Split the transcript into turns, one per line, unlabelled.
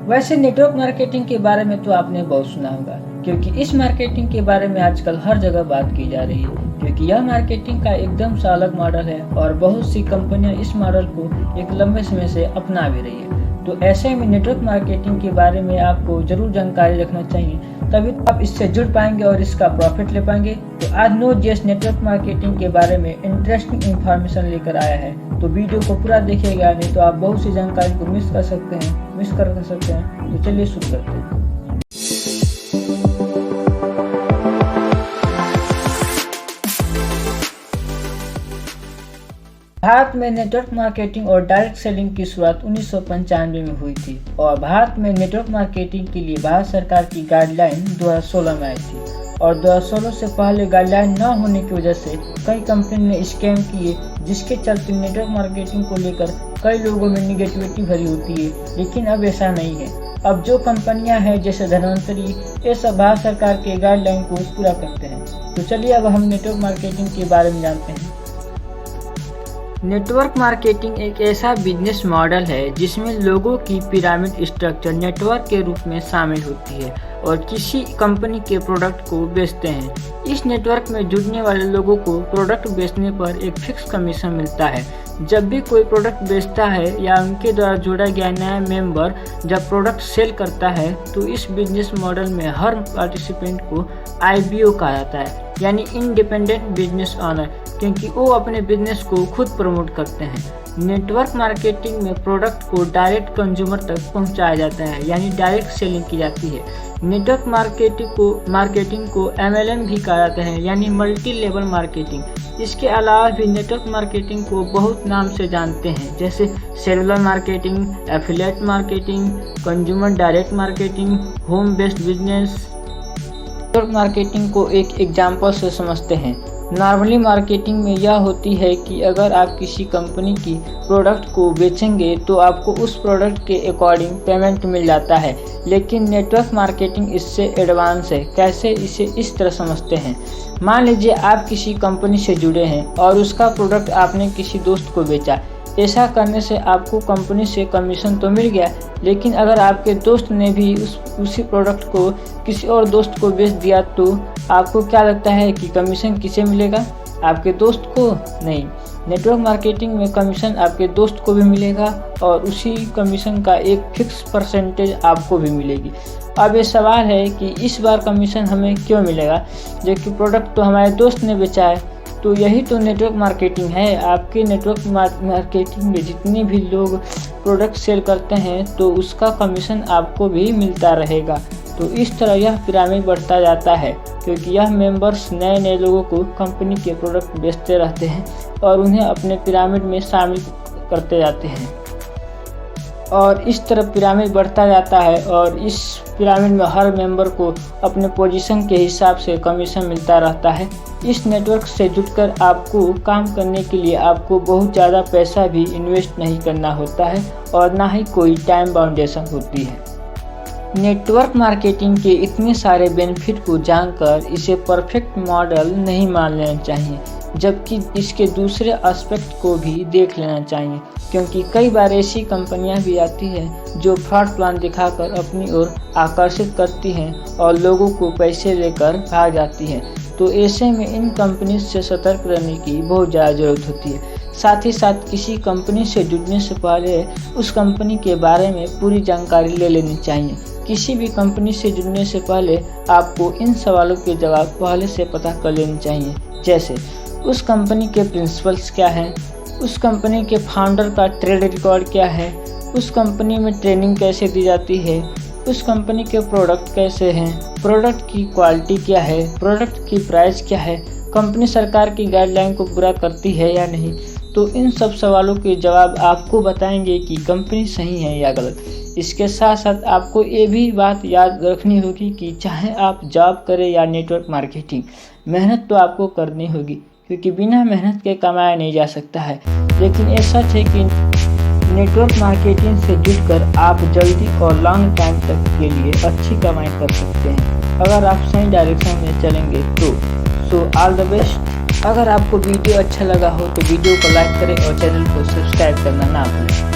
वैसे network marketing के बारे में तो आपने बहुत सुना होगा, क्योंकि इस मार्केटिंग के बारे में आजकल हर जगह बात की जा रही है, क्योंकि यह मार्केटिंग का एकदम सा अलग मॉडल है और बहुत सी कंपनियां इस मॉडल को एक लंबे समय से अपना भी रही है। तो ऐसे में नेटवर्क मार्केटिंग के बारे में आपको जरूर जानकारी रखना चाहिए, तभी तो आप इससे जुड़ पाएंगे और इसका प्रॉफिट ले पाएंगे। तो आज नोड.js नेटवर्क मार्केटिंग के बारे में इंटरेस्टिंग इन्फॉर्मेशन लेकर आया है, तो वीडियो को पूरा देखिएगा, नहीं तो आप बहुत सी जानकारी को मिस कर सकते हैं। तो चलिए शुरू करते हैं। भारत में नेटवर्क मार्केटिंग और डायरेक्ट सेलिंग की शुरुआत 1995 में हुई थी और भारत में नेटवर्क मार्केटिंग के लिए भारत सरकार की गाइडलाइन 2016 में आई थी और 2016 से पहले गाइडलाइन न होने की वजह से कई कंपनी ने स्कैम किए, जिसके चलते नेटवर्क मार्केटिंग को लेकर कई लोगों में निगेटिविटी भरी होती है। लेकिन अब ऐसा नहीं है। अब जो कंपनियां हैं जैसे धनवंतरी, ये सब भारत सरकार के गाइडलाइन को पूरा करते हैं। तो चलिए अब हम नेटवर्क मार्केटिंग के बारे में जानते हैं। नेटवर्क मार्केटिंग एक ऐसा बिजनेस मॉडल है जिसमें लोगों की पिरामिड स्ट्रक्चर नेटवर्क के रूप में शामिल होती है और किसी कंपनी के प्रोडक्ट को बेचते हैं। इस नेटवर्क में जुड़ने वाले लोगों को प्रोडक्ट बेचने पर एक फिक्स कमीशन मिलता है। जब भी कोई प्रोडक्ट बेचता है या उनके द्वारा जोड़ा गया नया मेंबर जब प्रोडक्ट सेल करता है, तो इस बिजनेस मॉडल में हर पार्टिसिपेंट को IBO कहा जाता है, यानी इंडिपेंडेंट बिजनेस ऑनर, क्योंकि वो अपने बिजनेस को खुद प्रमोट करते हैं। नेटवर्क मार्केटिंग में प्रोडक्ट को डायरेक्ट कंज्यूमर तक पहुंचाया जाता है, यानी डायरेक्ट सेलिंग की जाती है। नेटवर्क मार्केटिंग को MLM भी कहा जाता है, यानी मल्टी लेवल मार्केटिंग। इसके अलावा भी नेटवर्क मार्केटिंग को बहुत नाम से जानते हैं, जैसे cellular marketing, affiliate marketing, consumer direct marketing, home based business. Network marketing को एक एग्जाम्पल से समझते हैं। नॉर्मली मार्केटिंग में यह होती है कि अगर आप किसी कंपनी की प्रोडक्ट को बेचेंगे तो आपको उस प्रोडक्ट के अकॉर्डिंग पेमेंट मिल जाता है, लेकिन नेटवर्क मार्केटिंग इससे एडवांस है। कैसे, इसे इस तरह समझते हैं। मान लीजिए आप किसी कंपनी से जुड़े हैं और उसका प्रोडक्ट आपने किसी दोस्त को बेचा। ऐसा करने से आपको कंपनी से कमीशन तो मिल गया, लेकिन अगर आपके दोस्त ने भी उसी प्रोडक्ट को किसी और दोस्त को बेच दिया तो आपको क्या लगता है कि कमीशन किसे मिलेगा? आपके दोस्त को? नहीं। नेटवर्क मार्केटिंग में कमीशन आपके दोस्त को भी मिलेगा और उसी कमीशन का एक फिक्स परसेंटेज आपको भी मिलेगी। अब ये सवाल है कि इस बार कमीशन हमें क्यों मिलेगा, जबकि प्रोडक्ट तो हमारे दोस्त ने बेचा है। तो यही तो नेटवर्क मार्केटिंग है। आपके नेटवर्क मार्केटिंग में जितने भी लोग प्रोडक्ट सेल करते हैं तो उसका कमीशन आपको भी मिलता रहेगा। तो इस तरह यह पिरामिड बढ़ता जाता है, क्योंकि यह मेंबर्स नए नए लोगों को कंपनी के प्रोडक्ट बेचते रहते हैं और उन्हें अपने पिरामिड में शामिल करते जाते हैं और इस तरह पिरामिड बढ़ता जाता है और इस पिरामिड में हर मेंबर को अपने पोजीशन के हिसाब से कमीशन मिलता रहता है। इस नेटवर्क से जुड़कर आपको काम करने के लिए आपको बहुत ज़्यादा पैसा भी इन्वेस्ट नहीं करना होता है और ना ही कोई टाइम बाउंडेशन होती है। नेटवर्क मार्केटिंग के इतने सारे बेनिफिट को जानकर इसे परफेक्ट मॉडल नहीं मान लेना चाहिए, जबकि इसके दूसरे एस्पेक्ट को भी देख लेना चाहिए, क्योंकि कई बार ऐसी कंपनियां भी आती हैं जो फ्रॉड प्लान दिखाकर अपनी ओर आकर्षित करती हैं और लोगों को पैसे लेकर भाग जाती हैं। तो ऐसे में इन कंपनी से सतर्क रहने की बहुत ज़्यादा ज़रूरत होती है। साथ ही साथ किसी कंपनी से जुड़ने से पहले उस कंपनी के बारे में पूरी जानकारी ले लेनी चाहिए। किसी भी कंपनी से जुड़ने से पहले आपको इन सवालों के जवाब पहले से पता कर लेने चाहिए, जैसे उस कंपनी के प्रिंसिपल्स क्या हैं, उस कंपनी के फाउंडर का ट्रेड रिकॉर्ड क्या है, उस कंपनी में ट्रेनिंग कैसे दी जाती है, उस कंपनी के प्रोडक्ट कैसे हैं, प्रोडक्ट की क्वालिटी क्या है, प्रोडक्ट की प्राइस क्या है, कंपनी सरकार की गाइडलाइन को पूरा करती है या नहीं। तो इन सब सवालों के जवाब आपको बताएंगे कि कंपनी सही है या गलत। इसके साथ साथ आपको ये भी बात याद रखनी होगी कि चाहे आप जॉब करें या नेटवर्क मार्केटिंग, मेहनत तो आपको करनी होगी, क्योंकि बिना मेहनत के कमाया नहीं जा सकता है। लेकिन ये सच है कि नेटवर्क मार्केटिंग से जुड़कर आप जल्दी और लॉन्ग टाइम तक के लिए अच्छी कमाई कर सकते हैं, अगर आप सही डायरेक्शन में चलेंगे तो। So all the best. अगर आपको वीडियो अच्छा लगा हो तो वीडियो को लाइक करें और चैनल को सब्सक्राइब करना ना भूलें।